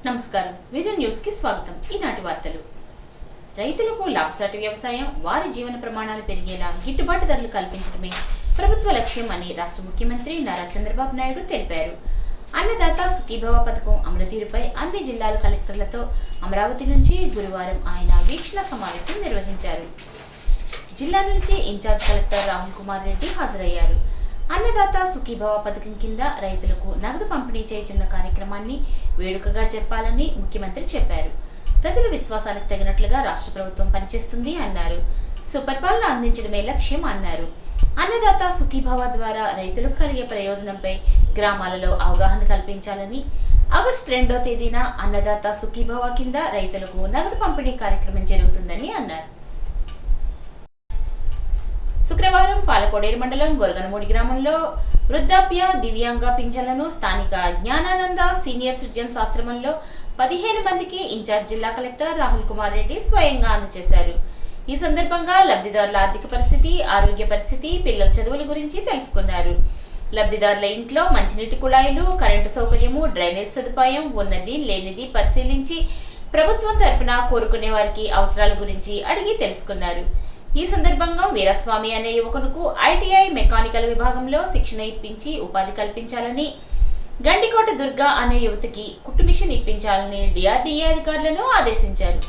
నమస్కారం vision news కి స్వాగతం। ఈనాటి వార్తలు। రైతులకు లాభసాటి వ్యవసాయం వారి జీవన ప్రమాణాలు పెరిగేలా గిట్టుబాటు ధరలు కల్పించడమే ప్రభుత్వ లక్ష్యం అని రాష్ట్ర ముఖ్యమంత్రి నారా చంద్రబాబు నాయుడు తెలిపారు। అన్నదాత సుఖీభవ పథకం అమలు తీరుపై అన్ని జిల్లాల కలెక్టర్లతో అమరావతి నుంచి గురువారం ఆయన వీక్షణ సమావేశం నిర్వహించారు। జిల్లా నుంచి ఇన్ఛార్జ్ కలెక్టర్ రాహుల్ కుమార్ రెడ్డి హాజరయ్యారు। అన్నదాత సుఖీభవ పథకం కింద రైతులకు నగదు పంపిణీ చేయుచున్న కార్యక్రమాన్ని వేడుకగా జరపాలని ముఖ్యమంత్రి చెప్పారు। ప్రజల విశ్వాసాలకు తగినట్లుగా రాష్ట్ర ప్రభుత్వం పనిచేస్తుంది అన్నారు। సుపరిపాలన అందించడమే లక్ష్యం అన్నారు। అన్నదాత సుఖీభవ ద్వారా రైతులకు కలిగే ప్రయోజనంపై గ్రామాలలో అవగాహన కల్పించాలని ఆగస్టు 2వ తేదీన అన్నదాత సుఖీభవ కింద రైతులకు నగదు పంపిణీ కార్యక్రమం జరుగుతుందని అన్నారు। శుక్రవారం పాలకోడేరు మండలం గొరగనమూడి గ్రామంలో వృద్ధాప్య దివ్యాంగ పింఛన్లను స్థానిక జ్ఞానానంద సీనియర్ సిటిజన్స్ ఆశ్రమంలో 15 మందికి ఇన్ఛార్జ్ జిల్లా కలెక్టర్ రాహుల్ కుమార్ రెడ్డి స్వయంగా అందజేశారు। ఈ సందర్భంగా లబ్ధిదారుల ఆర్థిక పరిస్థితి, ఆరోగ్య పరిస్థితి, పిల్లల చదువుల గురించి తెలుసుకున్నారు। లబ్ధిదారుల ఇంట్లో మంచినీటి కుళాయిలు, కరెంటు సౌకర్యము, డ్రైనేజ్ సదుపాయం ఉన్నది లేనిది పరిశీలించి ప్రభుత్వం తరపున కోరుకునే వారికి అవసరాల గురించి అడిగి తెలుసుకున్నారు। ఈ సందర్భంగా వీరస్వామి అనే యువకునికి ఐటీఐ మెకానికల్ విభాగంలో శిక్షణ ఇప్పించి ఉపాధి కల్పించాలని, గండికోట దుర్గా అనే యువతికి కుట్టు మిషన్ ఇప్పించాలని డిఆర్డీఏ అధికారులను ఆదేశించారు।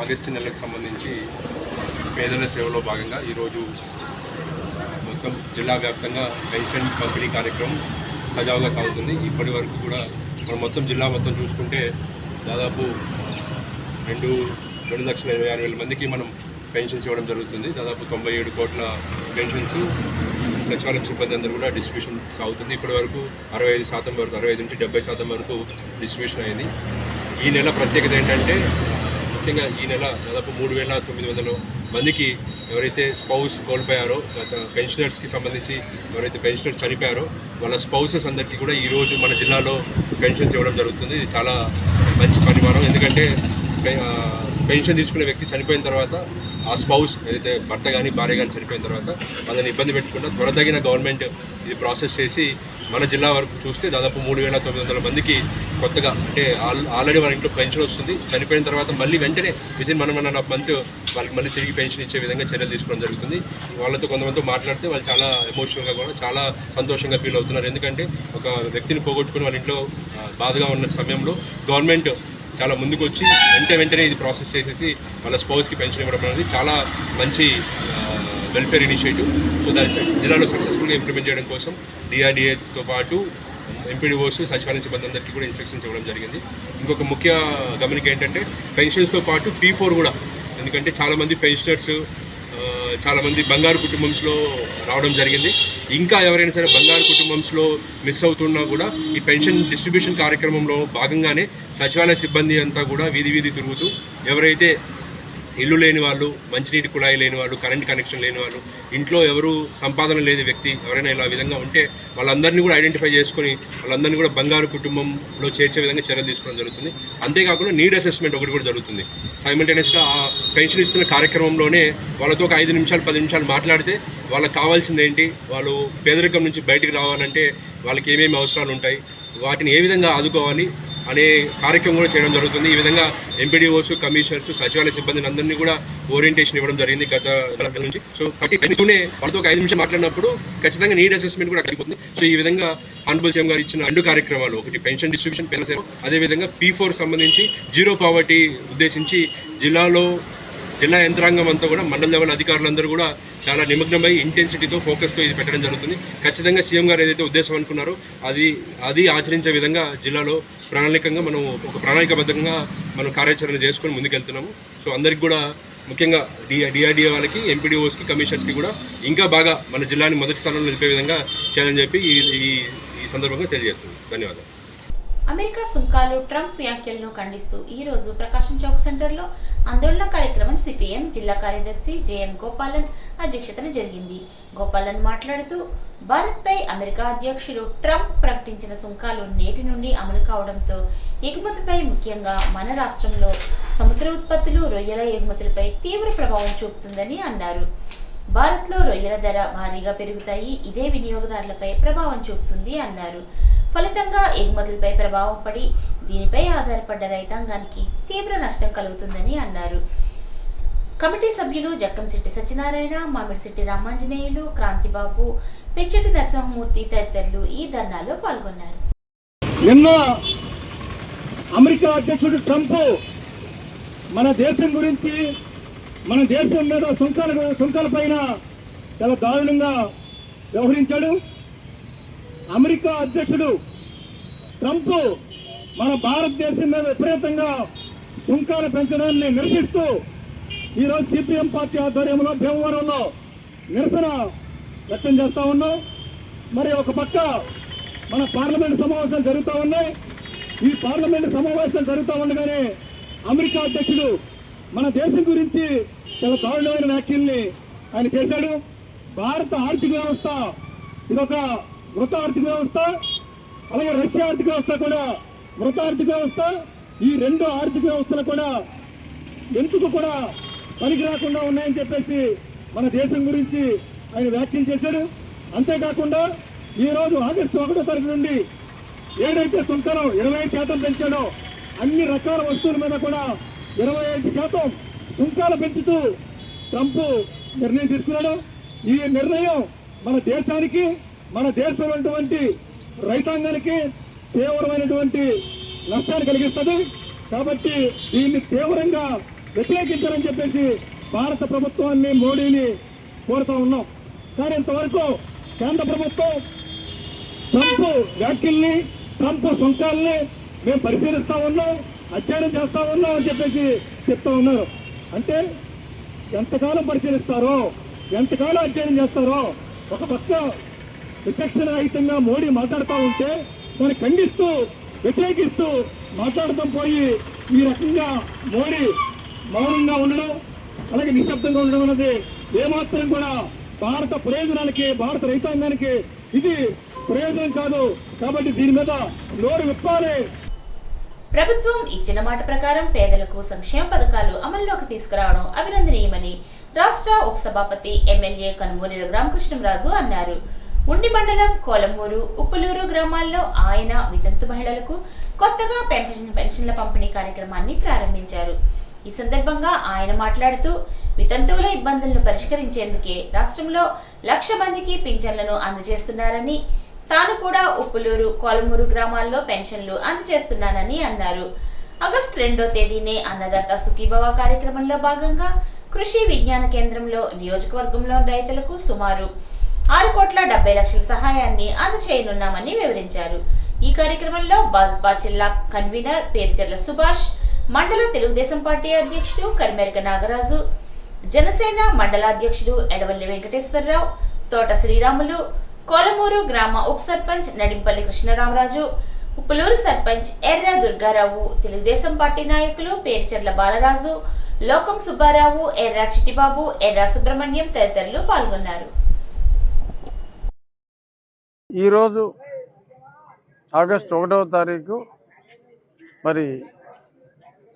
ఆగస్టు నెలకు సంబంధించి పేదల సేవలో భాగంగా ఈరోజు మొత్తం జిల్లా వ్యాప్తంగా పెన్షన్ పంపిణీ కార్యక్రమం సజావుగా సాగుతుంది। ఇప్పటి వరకు కూడా మనం మొత్తం జిల్లా మొత్తం చూసుకుంటే దాదాపు 2,26,60,000 మందికి మనం పెన్షన్స్ ఇవ్వడం జరుగుతుంది। దాదాపు 97 కోట్ల పెన్షన్స్ సచివాలయం సిబ్బంది అందరూ కూడా డిస్ట్రిబ్యూషన్ సాగుతుంది। ఇప్పటి వరకు 65% వరకు 65 నుంచి 70% వరకు డిస్ట్రిబ్యూషన్ అయింది। ఈ నెల ప్రత్యేకత ఏంటంటే ముఖ్యంగా ఈ నెల దాదాపు 3,900 మందికి ఎవరైతే స్పౌస్ కోల్పోయారో, గత పెన్షనర్స్కి సంబంధించి ఎవరైతే పెన్షనర్స్ చనిపోయారో వాళ్ళ స్పౌసెస్ అందరికీ కూడా ఈరోజు మన జిల్లాలో పెన్షన్స్ ఇవ్వడం జరుగుతుంది। ఇది చాలా మంచి పరిమాణం, ఎందుకంటే పెన్షన్ తీసుకునే వ్యక్తి చనిపోయిన తర్వాత ఆ స్పౌస్ ఏదైతే భర్త కానీ భార్య కానీ చనిపోయిన తర్వాత వాళ్ళని ఇబ్బంది పెట్టకుండా త్వరతగిన గవర్నమెంట్ ఇది ప్రాసెస్ చేసి మన జిల్లా వరకు చూస్తే దాదాపు 3,900 మందికి కొత్తగా అంటే ఆల్రెడీ వాళ్ళ ఇంట్లో పెన్షన్ వస్తుంది, చనిపోయిన తర్వాత మళ్ళీ వెంటనే వితిన్ 1.5 మంత్ వాళ్ళకి మళ్ళీ తిరిగి పెన్షన్ ఇచ్చే విధంగా చర్యలు తీసుకోవడం జరుగుతుంది। వాళ్ళతో కొంతమందితో మాట్లాడితే వాళ్ళు చాలా ఎమోషనల్గా కూడా చాలా సంతోషంగా ఫీల్ అవుతున్నారు, ఎందుకంటే ఒక వ్యక్తిని పోగొట్టుకుని వాళ్ళ ఇంట్లో బాధగా ఉన్న సమయంలో గవర్నమెంట్ చాలా ముందుకు వచ్చి వెంటనే ఇది ప్రాసెస్ చేసేసి వాళ్ళ స్పౌస్కి పెన్షన్ ఇవ్వడం అనేది చాలా మంచి వెల్ఫేర్ ఇనిషియేటివ్। సో దాని జిల్లాలో సక్సెస్ఫుల్గా ఇంప్లిమెంట్ చేయడం కోసం డిఆర్డీఏతో పాటు ఎంపీడీఓస్ సచివాలయం సిబ్బంది అందరికీ కూడా ఇన్స్ట్రక్షన్స్ ఇవ్వడం జరిగింది। ఇంకొక ముఖ్య గమనిక ఏంటంటే పెన్షన్స్తో పాటు P4 కూడా, ఎందుకంటే చాలామంది పెన్షనర్స్ చాలామంది బంగారు కుటుంబంలో రావడం జరిగింది। ఇంకా ఎవరైనా సరే బంగారు కుటుంబంలో మిస్ అవుతున్నా కూడా ఈ పెన్షన్ డిస్ట్రిబ్యూషన్ కార్యక్రమంలో భాగంగానే సచివాలయ సిబ్బంది అంతా కూడా వీధి తిరుగుతూ ఎవరైతే ఇల్లు లేని వాళ్ళు, మంచినీటి కుళాయి లేని వాళ్ళు, కరెంట్ కనెక్షన్ లేని వాళ్ళు, ఇంట్లో ఎవరు సంపాదన లేని వ్యక్తి ఎవరైనా ఇలా విధంగా ఉంటే వాళ్ళందరినీ కూడా ఐడెంటిఫై చేసుకొని వాళ్ళందరినీ కూడా బంగారు కుటుంబంలో చేర్చే విధంగా చర్యలు తీసుకోవడం జరుగుతుంది। అంతేకాకుండా నీడ్ అసెస్మెంట్ ఒకటి కూడా జరుగుతుంది। సైమల్టేనియస్గా ఆ పెన్షన్ ఇస్తున్న కార్యక్రమంలోనే వాళ్ళతో ఒక 5 నిమిషాలు 10 నిమిషాలు మాట్లాడితే వాళ్ళకి కావాల్సింది ఏంటి, వాళ్ళు పేదరికం నుంచి బయటికి రావాలంటే వాళ్ళకి ఏమేమి అవసరాలు ఉంటాయి, వాటిని ఏ విధంగా ఆదుకోవాలి అనే కార్యక్రమం కూడా చేయడం జరుగుతుంది। ఈ విధంగా ఎంపీడీఓస్, కమిషనర్స్, సచివాలయ సిబ్బందిని అందరినీ కూడా ఓరియంటేషన్ ఇవ్వడం జరిగింది గత నుంచి। సో కాబట్టి వాళ్ళతో ఒక 5 నిమిషాలు మాట్లాడినప్పుడు ఖచ్చితంగా నీడ్ అసెస్మెంట్ కూడా కలిగిపోతుంది। సో ఈ విధంగా ఆనరబుల్ సీఎం గారు ఇచ్చిన 2 కార్యక్రమాలు, ఒకటి పెన్షన్ డిస్ట్రిబ్యూషన్ పేద సేవ, అదేవిధంగా P4 సంబంధించి జీరో పావర్టీ ఉద్దేశించి జిల్లా యంత్రాంగం అంతా కూడా మండల లెవెల్ అధికారులందరూ కూడా చాలా నిమగ్నమై ఇంటెన్సిటీతో ఫోకస్తో ఇది పెట్టడం జరుగుతుంది। ఖచ్చితంగా సీఎం గారు ఏదైతే ఉద్దేశం అనుకున్నారో అది ఆచరించే విధంగా జిల్లాలో ప్రణాళికంగా మనం ఒక ప్రణాళికబద్ధంగా మనం కార్యాచరణ చేసుకొని ముందుకెళ్తున్నాము। సో అందరికి కూడా ముఖ్యంగా డిఆర్డీఏ వాళ్ళకి, ఎంపీడీఓస్కి, కమిషనర్స్కి కూడా ఇంకా బాగా మన జిల్లాని మొదటి స్థానంలో నిలిపే విధంగా చేయాలని చెప్పి ఈ సందర్భంగా తెలియజేస్తుంది। ధన్యవాదాలు। అమెరికా సుంకాలు ట్రంప్ వ్యాఖ్యలను ఖండిస్తూ ఈ రోజు ప్రకాశం చౌక్ సెంటర్లో ఆందోళన కార్యక్రమం సిపిఎం జిల్లా కార్యదర్శి జేఎన్ గోపాలన్ అధ్యక్షతన జరిగింది। గోపాలన్ మాట్లాడుతూ భారత్పై అమెరికా అధ్యక్షుడు ట్రంప్ ప్రకటించిన సుంకాలు నేటి నుండి అమలు కావడంతో ఎగుమతిపై ముఖ్యంగా మన రాష్ట్రంలో సముద్ర ఉత్పత్తులు, రొయ్యల ఎగుమతులపై తీవ్ర ప్రభావం చూపుతుందని అన్నారు। భారత్లో రొయ్యల ధర భారీగా పెరుగుతాయి, ఇదే వినియోగదారులపై ప్రభావం చూపుతుంది అన్నారు. ఫలితంగా ఎగుమతులపై ప్రభావం పడి దీనిపై ఆధారపడ్డ రైతాంగానికి తీవ్ర నష్టం కలుగుతుందని అన్నారు. కమిటీ సభ్యులు జక్కంశెట్టి సత్యనారాయణ, మామిడిశెట్టి రామాంజనేయులు, క్రాంతిబాబు, పెచ్చటి నరసింహమూర్తి తదితరులు ఈ ధర్నాలో పాల్గొన్నారు. నిన్న అమెరికా అధ్యక్షుడు ట్రంప్ మన దేశం గురించి, మన దేశం మీద సుంకాల పైన చాలా దారుణంగా వ్యవహరించాడు. అమెరికా అధ్యక్షుడు ట్రంప్ మన భారతదేశం మీద విపరీతంగా సుంకాలు పెంచడాన్ని నిరసిస్తూ ఈరోజు సిపిఎం పార్టీ ఆధ్వర్యంలో భీమవరంలో నిరసన వ్యక్తం చేస్తా ఉన్నాం. మరి ఒక పక్క మన పార్లమెంట్ సమావేశాలు జరుగుతూ ఉన్నాయి. ఈ పార్లమెంట్ సమావేశాలు జరుగుతూ ఉండగానే అమెరికా అధ్యక్షుడు మన దేశం గురించి చాలా దారుణమైన వ్యాఖ్యల్ని ఆయన చేశాడు. భారత ఆర్థిక వ్యవస్థ ఇదొక మృత ఆర్థిక వ్యవస్థ, అలాగే రష్యా ఆర్థిక వ్యవస్థ కూడా మృత ఆర్థిక వ్యవస్థ. ఈ రెండు ఆర్థిక వ్యవస్థలు కూడా ఎందుకు కూడా పనికి రాకుండా ఉన్నాయని చెప్పేసి మన దేశం గురించి ఆయన వ్యాఖ్యలు చేశాడు. అంతేకాకుండా ఈరోజు ఆగస్టు 1వ తారీఖు నుండి ఏదైతే సుంకరం 25% పెంచాడో అన్ని రకాల వస్తువుల మీద కూడా 25% సుంకాలు పెంచుతూ ట్రంప్ నిర్ణయం తీసుకున్నాడు. ఈ నిర్ణయం మన దేశానికి, మన దేశంలో ఉన్నటువంటి రైతాంగానికి తీవ్రమైనటువంటి నష్టాన్ని కలిగిస్తుంది. కాబట్టి దీన్ని తీవ్రంగా వ్యతిరేకించాలని చెప్పేసి భారత ప్రభుత్వాన్ని, మోడీని కోరుతా ఉన్నాం. కానీ ఇంతవరకు కేంద్ర ప్రభుత్వం ట్రంప్ వ్యాఖ్యల్ని, ట్రంప్ సుంకాలని మేము పరిశీలిస్తా ఉన్నాం, అధ్యయనం చేస్తా ఉన్నాం అని చెప్పేసి చెప్తా ఉన్నారు. అంటే ఎంతకాలం పరిశీలిస్తారో, ఎంతకాలం అధ్యయనం చేస్తారో. ఒక పక్క విచక్షణ రహితంగా మోడీ మాట్లాడుతూ ఉంటే దాన్ని ఖండిస్తూ, వ్యతిరేకిస్తూ మాట్లాడటం పోయి ఈ రకంగా మోడీ మౌనంగా ఉండడం, అలాగే నిశ్శబ్దంగా ఉండడం అనేది ఏమాత్రం కూడా భారత ప్రయోజనాలకి, భారత రైతాంగానికి ఇది ప్రయోజనం కాదు. కాబట్టి దీని మీద నోరు విప్పాలి. ప్రభుత్వం ఇచ్చిన మాట ప్రకారం పేదలకు సంక్షేమ పథకాలు అమల్లోకి తీసుకురావడం అభినందనీయమని రాష్ట్ర ఉపసభాపతి ఎమ్మెల్యే కనుమూరి రామకృష్ణంరాజు అన్నారు. ఉండి మండలం కోలమూరు, ఉప్పులూరు గ్రామాల్లో ఆయన వితంతు మహిళలకు కొత్తగా పెన్షన్ల పంపిణీ కార్యక్రమాన్ని ప్రారంభించారు. ఈ సందర్భంగా ఆయన మాట్లాడుతూ వితంతువుల ఇబ్బందులను పరిష్కరించేందుకే రాష్ట్రంలో 1,00,000 మందికి పింఛన్లను అందజేస్తున్నారని, తాను కూడా ఉప్పులూరు, కోలమూరు గ్రామాల్లో పెన్షన్లు అందజేస్తున్నానని అన్నారు. ఆగస్టు 2వ తేదీనే అన్నదాత సుఖీభవ కార్యక్రమంలో భాగంగా కృషి విజ్ఞాన కేంద్రంలో నియోజకవర్గంలో రైతులకు సుమారు 6,70,00,000 సహాయాన్ని అందజేయనున్నామని వివరించారు. ఈ కార్యక్రమంలో భాజపా జిల్లా కన్వీనర్ పేర్చెర్ల సుభాష్, మండల తెలుగుదేశం పార్టీ అధ్యక్షుడు కరిమెరక నాగరాజు, జనసేన మండలాధ్యక్షుడు ఎడవల్లి వెంకటేశ్వరరావు, తోట శ్రీరాములు, కోలమూరు గ్రామ ఉప సర్పంచ్ నడింపల్లి కృష్ణరామరాజు, ఉప్పులూరు సర్పంచ్ ఎర్ర దుర్గారావు, తెలుగుదేశం పార్టీ నాయకులు పేర్చెర్ల బాలరాజు, లోకం సుబ్బారావు, ఎర్ర చిట్టిబాబు, ఎర్ర సుబ్రహ్మణ్యం తదితరులు పాల్గొన్నారు. ఈరోజు ఆగస్టు 1వ తారీఖు మరి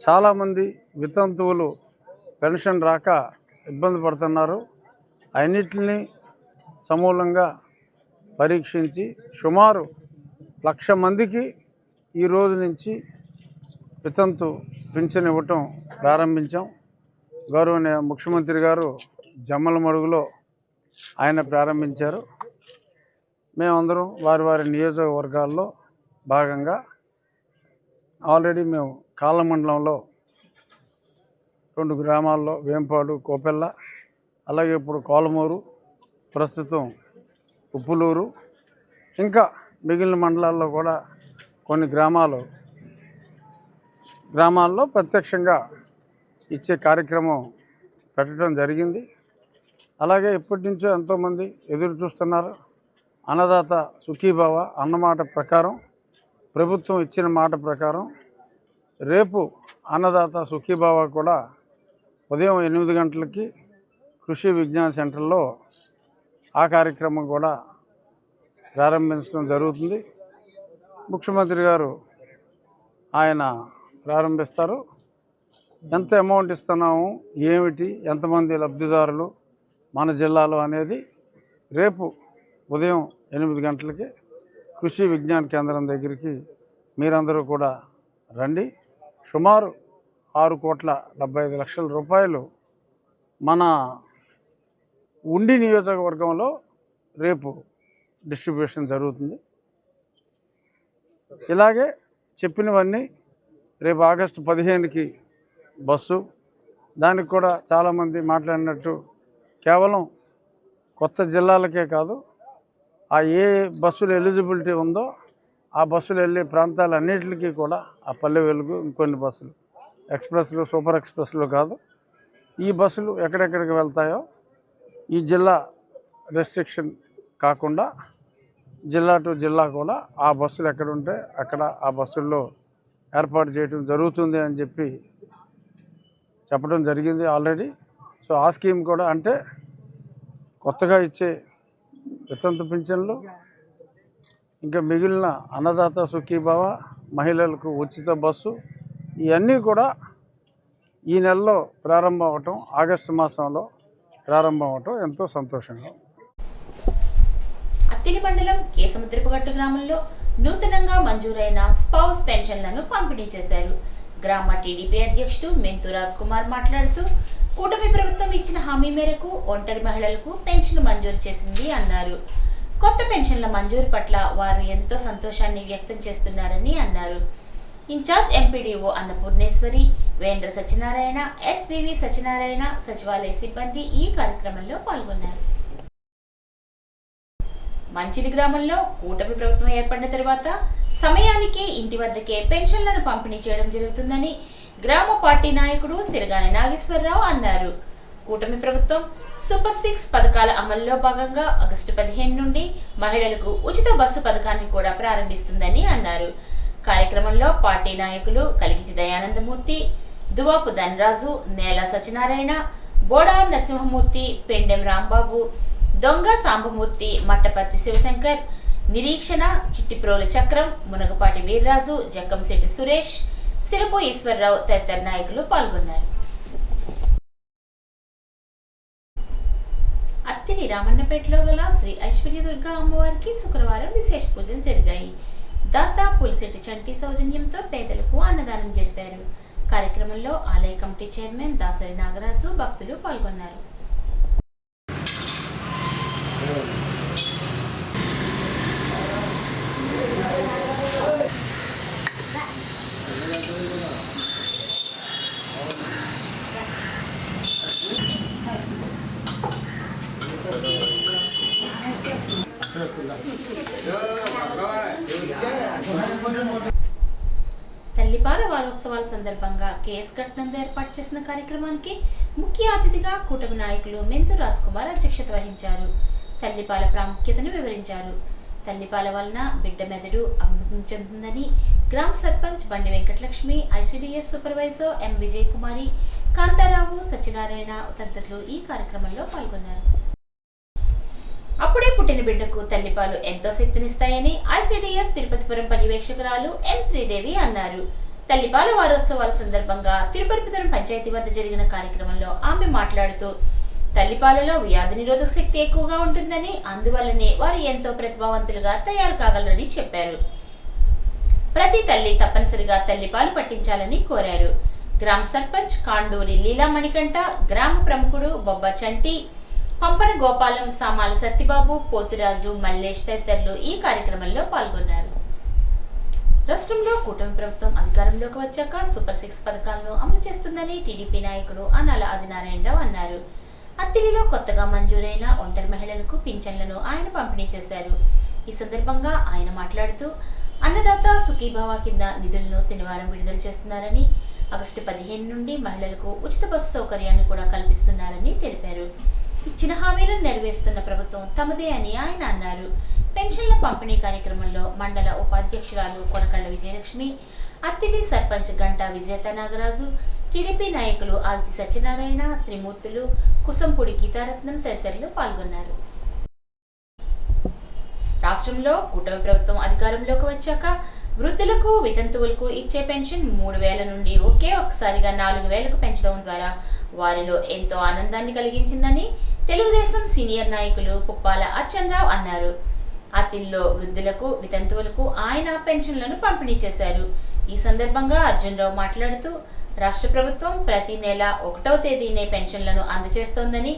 చాలామంది వితంతువులు పెన్షన్ రాక ఇబ్బంది పడుతున్నారు. అన్నిటిని సమూలంగా పరీక్షించి సుమారు 1,00,000 మందికి ఈ రోజు నుంచి వితంతు పింఛన్ ఇవ్వటం ప్రారంభించాం. గౌరవనీయ ముఖ్యమంత్రి గారు జమ్మలమడుగులో ఆయన ప్రారంభించారు. మేమందరం వారి వారి నియోజకవర్గాల్లో భాగంగా ఆల్రెడీ మేము కాళ్ళ మండలంలో 2 గ్రామాల్లో వేంపాడు, కోపెల్ల, అలాగే ఇప్పుడు కోలమూరు, ప్రస్తుతం ఉప్పులూరు, ఇంకా మిగిలిన మండలాల్లో కూడా కొన్ని గ్రామాల్లో ప్రత్యక్షంగా ఇచ్చే కార్యక్రమం పెట్టడం జరిగింది. అలాగే ఇప్పటి నుంచో ఎంతోమంది ఎదురు చూస్తున్నారు. అన్నదాత సుఖీభవ అన్నమాట ప్రకారం, ప్రభుత్వం ఇచ్చిన మాట ప్రకారం రేపు అన్నదాత సుఖీభవ కూడా ఉదయం 8 గంటలకి కృషి విజ్ఞాన సెంటర్లో ఆ కార్యక్రమం కూడా ప్రారంభించడం జరుగుతుంది. ముఖ్యమంత్రి గారు ఆయన ప్రారంభిస్తారు. ఎంత అమౌంట్ ఇస్తున్నాము, ఏమిటి, ఎంతమంది లబ్ధిదారులు, మన జిల్లాలో అనేది రేపు ఉదయం 8 గంటలకి కృషి విజ్ఞాన కేంద్రం దగ్గరికి మీరందరూ కూడా రండి. సుమారు 6,75,00,000 రూపాయలు మన ఉండి నియోజకవర్గంలో రేపు డిస్ట్రిబ్యూషన్ జరుగుతుంది. ఇలాగే చెప్పినవన్నీ రేపు ఆగస్టు 15కి బస్సు, దానికి కూడా చాలామంది మాట్లాడినట్టు కేవలం కొత్త జిల్లాలకే కాదు, ఆ ఏ బస్సులు ఎలిజిబిలిటీ ఉందో ఆ బస్సులు వెళ్ళే ప్రాంతాలన్నింటికి కూడా ఆ పల్లె వెలుగు ఇంకొన్ని బస్సులు ఎక్స్ప్రెస్లు, సూపర్ ఎక్స్ప్రెస్లు కాదు, ఈ బస్సులు ఎక్కడెక్కడికి వెళ్తాయో ఈ జిల్లా రెస్ట్రిక్షన్ కాకుండా జిల్లా టు జిల్లా కూడా ఆ బస్సులు ఎక్కడ ఉంటే అక్కడ ఆ బస్సుల్లో ఏర్పాటు చేయడం జరుగుతుంది అని చెప్పడం జరిగింది ఆల్రెడీ. సో ఆ స్కీమ్ కూడా అంటే కొత్తగా ఇచ్చే వితంతు పింఛన్లు, ఇంకా మిగిలిన అన్నదాత సుఖీభవ, మహిళలకు ఉచిత బస్సు, ఇవన్నీ కూడా ఈ నెలలో ప్రారంభం అవటం, ఆగస్టు మాసంలో ప్రారంభం అవటం ఎంతో సంతోషంగా. అత్తిలి మండలం కేసముద్రపుగట్టు గ్రామంలో నూతనంగా మంజూరైన స్పౌస్ పెన్షన్లను పంపిణీ చేశారు. గ్రామ టీడీపీ అధ్యక్షుడు మెంతు రాజ్ కుమార్ మాట్లాడుతూ, కూటమి ప్రభుత్వం ఇచ్చిన హామీ మేరకు ఒంటరి మహిళలకు పెన్షన్ మంజూరు చేసింది అన్నారు. కొత్త పెన్షన్ల మంజూరు పట్ల వారు ఎంతో సంతోషాన్ని వ్యక్తం చేస్తున్నారని అన్నారు. Incharge MPDO Annapurneshwari, వేంద్ర Satyanarayana, SVV Satyanarayana, సచివాలయ సిబ్బంది ఈ కార్యక్రమంలో పాల్గొన్నారు. మంచిలి గ్రామంలో కూటమి ప్రభుత్వం ఏర్పడిన తరువాత సమయానికి ఇంటి వద్దకే పెన్షన్లను పంపిణీ చేయడం జరుగుతుందని గ్రామ పార్టీ నాయకుడు సిరగాని నాగేశ్వరరావు అన్నారు. కూటమి ప్రభుత్వం సూపర్ 6 పథకాల అమల్లో భాగంగా ఆగస్టు 15 నుండి మహిళలకు ఉచిత బస్సు పథకాన్ని కూడా ప్రారంభిస్తుందని అన్నారు. కార్యక్రమంలో పార్టీ నాయకులు కలిగితి దయానందమూర్తి, దువాపు ధనరాజు, నేల సత్యనారాయణ, బోడా నరసింహమూర్తి, పెండెం రాంబాబు, దొంగ సాంబమూర్తి, మట్టపర్తి శివశంకర్, నిరీక్షణ, చిట్టిప్రోలు చక్రం, మునగపాటి వీర్రాజు, జక్కంశెట్టి సురేష్, సిరపు ఈశ్వరరావు తదితర నాయకులు పాల్గొన్నారు. అత్తిలి రామన్నపేటలో గల శ్రీ ఐశ్వర్యదుర్గ అమ్మవారికి శుక్రవారం విశేష పూజలు జరిగాయి. దాతా పులిశెట్టి చంటి సౌజన్యంతో పేదలకు అన్నదానం జరిపారు. కార్యక్రమంలో ఆలయ కమిటీ చైర్మన్ దాసరి నాగరాజు, భక్తులు పాల్గొన్నారు. తల్లిపాల వారోత్సవాల సందర్భంగా కేఎస్ ఘట్ నందు ఏర్పాటు చేసిన కార్యక్రమానికి ముఖ్య అతిథిగా కూటమి నాయకులు మెంతు రాజ్ కుమార్ అధ్యక్షత వహించారు. తల్లిపాల ప్రాముఖ్యతను వివరించారు. తల్లిపాల వలన బిడ్డ మెదడు అభివృద్ధి చెందుతుందని గ్రామ సర్పంచ్ బండి వెంకటలక్ష్మి, ఐసిడిఎస్ సూపర్వైజర్ ఎం విజయ్ కుమారి, కాంతారావు, సత్యనారాయణ తదితరులు ఈ కార్యక్రమంలో పాల్గొన్నారు. అప్పుడే పుట్టిన బిడ్డకు తల్లిపాలు ఎంతో శక్తినిస్తాయని ఐసిడిఎస్ తిరుపతిపురం పర్యవేక్షకురాలు ఎం శ్రీదేవి అన్నారు. తల్లిపాల వారోత్సవాల సందర్భంగా తిరుపతిపురం పంచాయతీ వద్ద జరిగిన కార్యక్రమంలో ఆమె మాట్లాడుతూ, తల్లిపాలలో వ్యాధి నిరోధక శక్తి ఎక్కువగా ఉంటుందని, అందువల్లనే వారు ఎంతో ప్రతిభావంతులుగా తయారు కాగలరని చెప్పారు. ప్రతి తల్లి తప్పనిసరిగా తల్లిపాలు పట్టించాలని కోరారు. గ్రామ సర్పంచ్ కాండూరి లీలా మణికంఠ, గ్రామ ప్రముఖుడు బొబ్బ చంటి, పంపన గోపాలం, సామాల సత్తిబాబు, పోతురాజు, మల్లేష్ తదితరులు ఈ కార్యక్రమంలో పాల్గొన్నారు. రాష్ట్రంలో కూటమి ప్రభుత్వం అధికారంలోకి వచ్చాక సూపర్ 6 పథకాలను అమలు చేస్తుందని టీడీపీ నాయకుడు అనాల ఆదినారాయణరావు అన్నారు. అత్తిలిలో కొత్తగా మంజూరైన ఒంటరి మహిళలకు పింఛన్లను ఆయన పంపిణీ చేశారు. ఈ సందర్భంగా ఆయన మాట్లాడుతూ, అన్నదాత సుఖీభవ కింద నిధులను శనివారం విడుదల చేస్తున్నారని, ఆగస్టు 15 నుండి మహిళలకు ఉచిత బస్సు సౌకర్యాన్ని కూడా కల్పిస్తున్నారని తెలిపారు. ఇచ్చిన హామీలను నెరవేరుస్తున్న ప్రభుత్వం తమదే అని ఆయన అన్నారు. పెన్షన్ల పంపిణీ కార్యక్రమంలో మండల ఉపాధ్యక్షురాలు కొనకళ్ళ విజయలక్ష్మి, అత్తిలి సర్పంచ్ గంటా విజేత నాగరాజు, టీడీపీ నాయకులు ఆల్తి సత్యనారాయణ, త్రిమూర్తులు, కుసంపూడి గీతారత్నం తదితరులు పాల్గొన్నారు. రాష్ట్రంలో కూటమి ప్రభుత్వం అధికారంలోకి వచ్చాక వృద్ధులకు, వితంతువులకు ఇచ్చే పెన్షన్ 3,000 నుండి ఒకే ఒక్కసారిగా 4,000కు పెంచడం ద్వారా వారిలో ఎంతో ఆనందాన్ని కలిగించిందని తెలుగుదేశం సీనియర్ నాయకులు పుప్పాల అచ్చెన్నారావు అన్నారు. అతిల్లో వృద్ధులకు, వితంతువులకు ఆయన పెన్షన్లను పంపిణీ చేశారు. ఈ సందర్భంగా అర్జునరావు మాట్లాడుతూ రాష్ట్ర ప్రభుత్వం ప్రతి నెల 1వ తేదీనే పెన్షన్లను అందజేస్తోందని,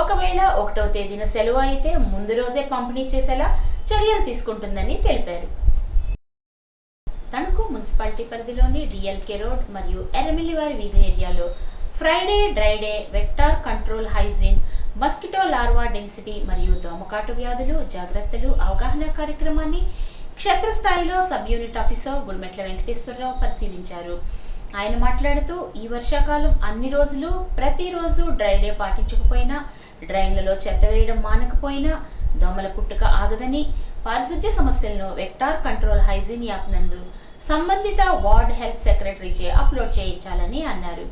ఒకవేళ 1వ తేదీన సెలవు అయితే ముందు రోజే పంపిణీ చేసేలా చర్యలు తీసుకుంటుందని తెలిపారు. తణుకు మున్సిపాలిటీ పరిధిలోని డిఎల్కే రోడ్ మరియు ఎర్రమిల్లివారి వీధి ఏరియాలో Friday dry day vector control hygiene, mosquito larva density మరియు దోమకాటు వ్యాధులు జాగ్రత్తలు అవగాహన కార్యక్రమాన్ని క్షేత్రస్థాయిలో sub unit officer Gudimetla Venkateswararao పరిశీలించారు. ఆయన మాట్లాడుతూ ఈ వర్షాకాలం అన్ని రోజులు ప్రతిరోజు డ్రైడే పాటించకపోయినా, డ్రైన్లలో చెత్త వేయడం మానకపోయినా దోమల పుట్టుక ఆగదని, పారిశుధ్య సమస్యలను వెక్టార్ కంట్రోల్ హైజీన్ యాప్ నందు సంబంధిత వార్డ్ హెల్త్ సెక్రటరీచే అప్లోడ్ చేయించాలని అన్నారు.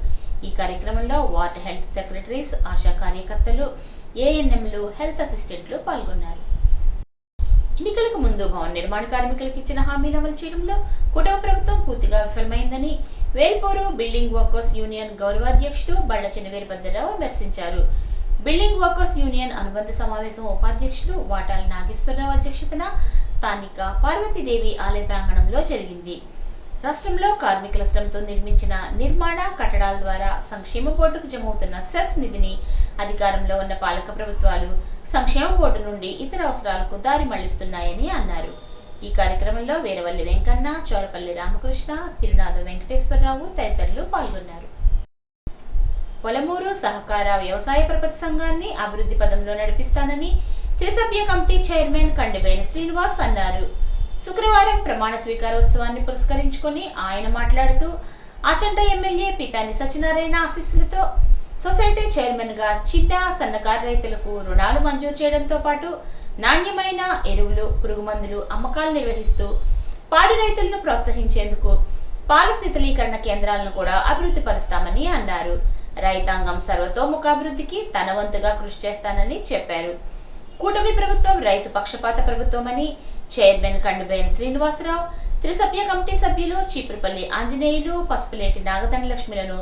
ఈ కార్యక్రమంలో వార్డ్ హెల్త్ సెక్రటరీస్, ఆశా కార్యకర్తలు, ఏఎన్ఎంలు, హెల్త్ అసిస్టెంట్లు పాల్గొన్నారు. ఎన్నికలకు ముందు భవన నిర్మాణ కార్మికులకు ఇచ్చిన హామీలు అమలు చేయడంలో కూటమి ప్రభుత్వం పూర్తిగా విఫలమైందని వేల్పూరు బిల్డింగ్ వర్కర్స్ యూనియన్ గౌరవాధ్యక్షుడు బళ్లచిన వీరభద్రరావు విమర్శించారు. బిల్డింగ్ వర్కర్స్ యూనియన్ అనుబంధ సమావేశం ఉపాధ్యక్షుడు వాటాల నాగేశ్వరరావు అధ్యక్షతన స్థానిక పార్వతీదేవి ఆలయ ప్రాంగణంలో జరిగింది. రాష్ట్రంలో కార్మికుల శ్రమతో నిర్మించిన నిర్మాణ కట్టడాల ద్వారా సంక్షేమ బోర్డుకు జమవుతున్న సెస్ నిధిని అధికారంలో ఉన్న పాలక ప్రభుత్వాలు సంక్షేమ బోర్డు నుండి ఇతర అవసరాలకు దారి మళ్లిస్తున్నాయని అన్నారు. ఈ కార్యక్రమంలో వీరవల్లి వెంకన్న, చోరపల్లి రామకృష్ణ, తిరునాథ వెంకటేశ్వరరావు తదితరులు పాల్గొన్నారు. పొలమూరు సహకార వ్యవసాయ ప్రపత్తి సంఘాన్ని అభివృద్ధి పదంలో నడిపిస్తానని త్రిసభ్య కమిటీ చైర్మన్ కండిబేని శ్రీనివాస్ అన్నారు. శుక్రవారం ప్రమాణ స్వీకారోత్సవాన్ని పురస్కరించుకుని ఆయన మాట్లాడుతూ ఆచంట ఎమ్మెల్యే పీతాని సత్యనారాయణ ఆశీస్సులతో సొసైటీ చైర్మన్ గా చిన్న సన్నకారు రైతులకు రుణాలు మంజూరు చేయడంతో పాటు నాణ్యమైన ఎరువులు, పురుగుమందులు అమ్మకాలు నిర్వహిస్తూ పాడి రైతులను ప్రోత్సహించేందుకు పాల శీతలీకరణ కేంద్రాలను కూడా అభివృద్ధి పరుస్తామని అన్నారు. రైతాంగం సర్వతోముఖాభివృద్ధికి తన వంతుగా కృషి చేస్తానని చెప్పారు. కూటమి ప్రభుత్వం రైతు పక్షపాత ప్రభుత్వమని చైర్మన్ కండిబేని శ్రీనివాసరావు, త్రిసభ్య కమిటీ సభ్యులు చీపురుపల్లి ఆంజనేయులు, పసుపులేటి నాగతని లక్ష్మిలను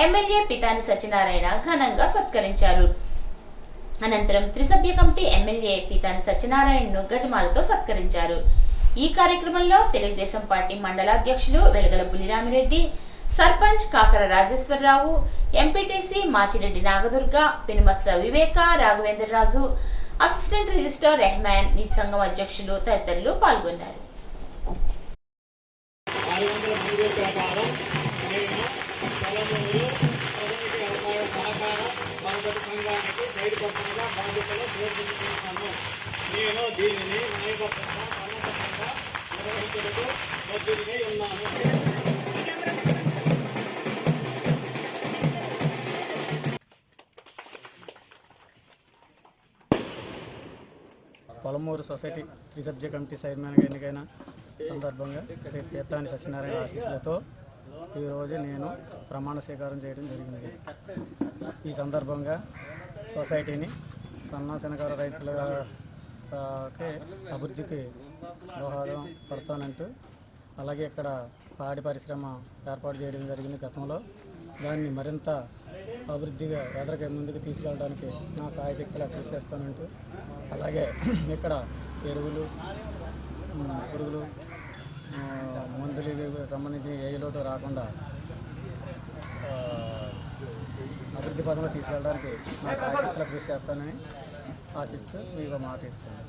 ఎమ్మెల్యే పితాని సత్యనారాయణ ఘనంగా సత్కరించారు. అనంతరం త్రిసభ్య కమిటీ ఎమ్మెల్యే పీతాని సత్యనారాయణను గజమాలతో సత్కరించారు. ఈ కార్యక్రమంలో తెలుగుదేశం పార్టీ మండలాధ్యక్షులు వెలగల బులిరామిరెడ్డి, సర్పంచ్ కాకర రాజేశ్వరరావు, ఎంపీటీసీ మాచిరెడ్డి నాగదుర్గ, పెనుమత్స వివేక, రాఘవేంద్రరాజు, అసిస్టెంట్ రిజిస్ట్రార్ రెహమాన్, నీటి సంఘం అధ్యక్షులు తదితరులు పాల్గొన్నారు. సంఘానికి సైడ్ పర్సన్గా బాధ్యతలు స్వీకరిస్తున్నాను. నేను దీనిని న్యాయబద్ధంగా క్రమబద్ధంగా నిర్వహించుటకు బద్దుడినై ఉన్నాను. పొలమూరు సొసైటీ త్రిసభ్య కమిటీ చైర్మన్గా ఎన్నికైన సందర్భంగా శ్రీ పీతాని సత్యనారాయణ ఆశీస్సులతో ఈరోజు నేను ప్రమాణ స్వీకారం చేయడం జరిగింది. ఈ సందర్భంగా సొసైటీని సన్నకారు రైతులకి అభివృద్ధికి దోహదం పడతానంటూ, అలాగే ఇక్కడ పాడి పరిశ్రమ ఏర్పాటు చేయడం జరిగింది గతంలో. దాన్ని మరింత అభివృద్ధిగా ముందుకు తీసుకెళ్ళడానికి నా సహాయశక్తులా కృషి చేస్తానంటూ, అలాగే ఇక్కడ ఎరువులు, పురుగులు, మందులు సంబంధించి ఏ లోటు రాకుండా అభివృద్ధి పదంలో తీసుకెళ్ళడానికి నా సహాయశక్తులా కృషి చేస్తానని ఆశిస్తూ మీకు మాట ఇస్తాను.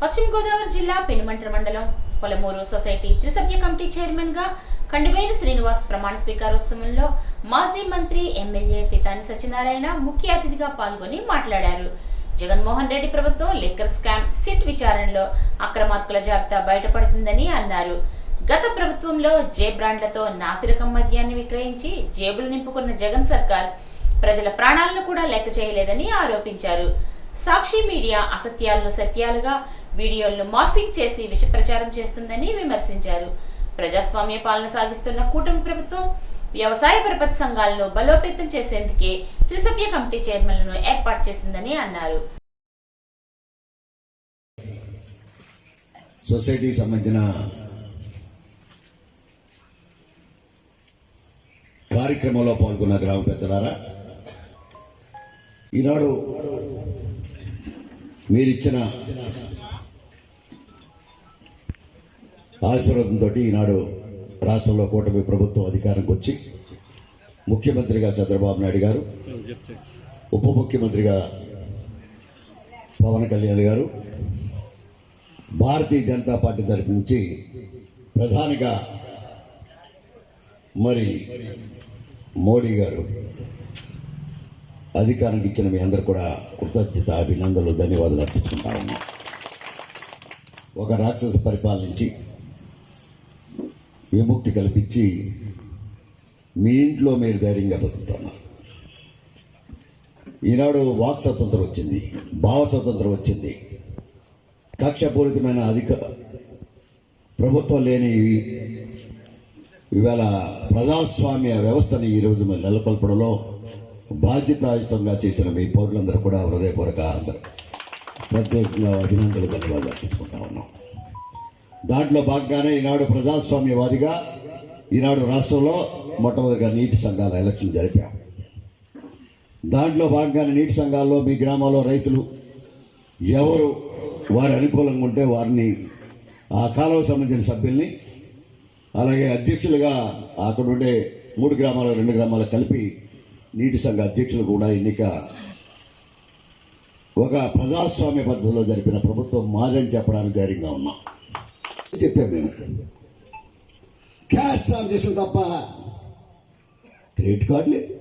పశ్చిమ గోదావరి జిల్లా పెనుమంట్ర మండలం పొలమూరు సొసైటీ త్రిసభ్య కమిటీ చైర్మన్ గా కండిబేని శ్రీనివాస్ ప్రమాణ స్వీకారోత్సవంలో మాజీ మంత్రి ఎమ్మెల్యే పితాని సత్యనారాయణ ముఖ్య అతిథిగా పాల్గొని మాట్లాడారు. జగన్మోహన్ రెడ్డి ప్రభుత్వం లిక్కర్ స్కామ్ సిట్ విచారణలో అక్రమార్కుల జాబితా బయటపడుతుందని అన్నారు. గత ప్రభుత్వంలో జే బ్రాండ్లతో నాసిరకం మద్యాన్ని విక్రయించి జేబులు నింపుకున్న జగన్ సర్కార్ ప్రజల ప్రాణాలను కూడా లెక్క చేయలేదని ఆరోపించారు. సాక్షి మీడియా అసత్యాలను సత్యాలుగా, వీడియోలను మార్ఫింగ్ చేసి విష ప్రచారం చేస్తుందని విమర్శించారు. ప్రజాస్వామ్య పాలన సాగిస్తున్న కూటమి ప్రభుత్వం వ్యవసాయ పరపతి సంఘాలను బలోపేతం చేసేందుకే త్రిసభ్య కమిటీ చైర్మన్లను ఏర్పాటు చేసిందని అన్నారు. సొసైటీకి సంబంధించిన కార్యక్రమంలో పాల్గొన్న గ్రామ పెద్దలారా, ఈనాడు మీరిచ్చిన ఆశీర్వాదంతో ఈనాడు రాష్ట్రంలో కూటమి ప్రభుత్వం అధికారంకి వచ్చి ముఖ్యమంత్రిగా చంద్రబాబు నాయుడు గారు, ఉప ముఖ్యమంత్రిగా పవన్ కళ్యాణ్ గారు, భారతీయ జనతా పార్టీ తరఫు నుంచి ప్రధానిగా మరి మోడీ గారు అధికారానికి ఇచ్చిన మీ అందరూ కూడా కృతజ్ఞత, అభినందనలు, ధన్యవాదాలు అర్పించుకుంటా ఉన్నాం. ఒక రాక్షస పరిపాలన నుంచి విముక్తి కల్పించి మీ ఇంట్లో మీరు ధైర్యంగా బతుకుతున్నారు. ఈనాడు వాక్ స్వతంత్రం వచ్చింది, భావ స్వతంత్రం వచ్చింది. కక్షపూరితమైన ప్రభుత్వం లేని ఇవాళ ప్రజాస్వామ్య వ్యవస్థని ఈరోజు మేము నెలకొల్పడంలో బాధ్యతాయుతంగా చేసిన మీ పౌరులందరూ కూడా హృదయపూర్వక ప్రత్యేకంగా అభినందనలు, ధన్యవాదాలు అర్పించుకుంటా ఉన్నాం. దాంట్లో భాగంగానే ఈనాడు ప్రజాస్వామ్యవాదిగా ఈనాడు రాష్ట్రంలో మొట్టమొదటిగా నీటి సంఘాల ఎలక్షన్ జరిపాం. దాంట్లో భాగంగానే నీటి సంఘాల్లో మీ గ్రామాల్లో రైతులు ఎవరు వారి అనుకూలంగా ఉంటే వారిని ఆ కాలువకు సంబంధించిన సభ్యుల్ని, అలాగే అధ్యక్షులుగా అక్కడ ఉండే 3 గ్రామాలు 2 గ్రామాలు కలిపి నీటి సంఘ అధ్యక్షులు కూడా ఎన్నిక ఒక ప్రజాస్వామ్య పద్ధతిలో జరిపిన ప్రభుత్వం మాదని చెప్పడానికి ధైర్యంగా ఉన్నాం. చెప్పాము మేము క్యాష్ ట్రాన్సాక్షన్ తప్ప క్రెడిట్ కార్డు లేదు,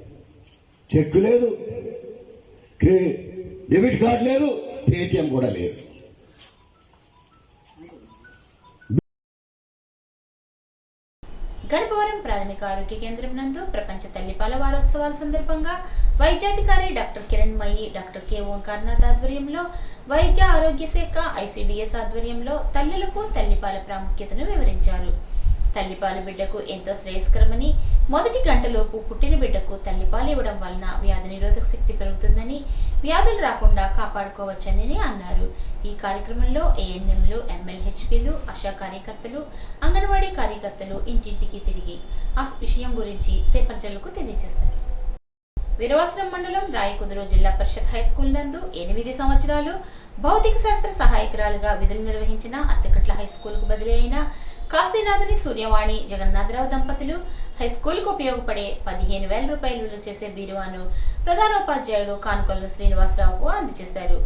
చెక్ లేదు, డెబిట్ కార్డు లేదు, పేటిఎం కూడా లేదు. గణపవరం ప్రాథమిక ఆరోగ్య కేంద్రం నందు ప్రపంచ తల్లిపాల వారోత్సవాల సందర్భంగా వైద్యాధికారి doctor Kiranmayi, doctor K Omkarnath ఆధ్వర్యంలో వైద్య ఆరోగ్య శాఖ ICDS ఆధ్వర్యంలో తల్లులకు తల్లిపాల ప్రాముఖ్యతను వివరించారు. తల్లిపాలు బిడ్డకు ఎంతో శ్రేయస్కరమని, మొదటి గంటలోపు పుట్టిన బిడ్డకు తల్లిపాలు ఇవ్వడం వలన వ్యాధి నిరోధక శక్తి పెరుగుతుందని, వ్యాధులు రాకుండా కాపాడుకోవచ్చని అన్నారు. ఈ కార్యక్రమంలో ANMలు, MLHPలు, ఆశా కార్యకర్తలు, అంగన్వాడీ కార్యకర్తలు ఇంటింటికి తిరిగి ఆ విషయం గురించి ప్రజలకు తెలియజేశారు. వీరవాసరం మండలం రాయకుదురు జిల్లా పరిషత్ హైస్కూల్ నందు 8 సంవత్సరాలు భౌతిక శాస్త్ర సహాయకురాలుగా విధులు నిర్వహించిన అత్తకట్ల హైస్కూల్కు బదిలీ అయిన కాశీనాథుని సూర్యవాణి జగన్నాథరావు దంపతులు హైస్కూల్కు ఉపయోగపడే 15,000 రూపాయలు విలువ చేసే బీరువాను ప్రధానోపాధ్యాయులు కానుకొల్లు శ్రీనివాసరావుకు అందజేశారు.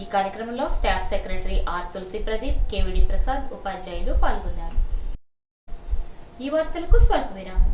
ఈ కార్యక్రమంలో staff secretary R Tulasi Pradeep, KVD Prasad, ఉపాధ్యాయులు పాల్గొన్నారు. ఈ వార్తలకు స్వల్ప విరామం.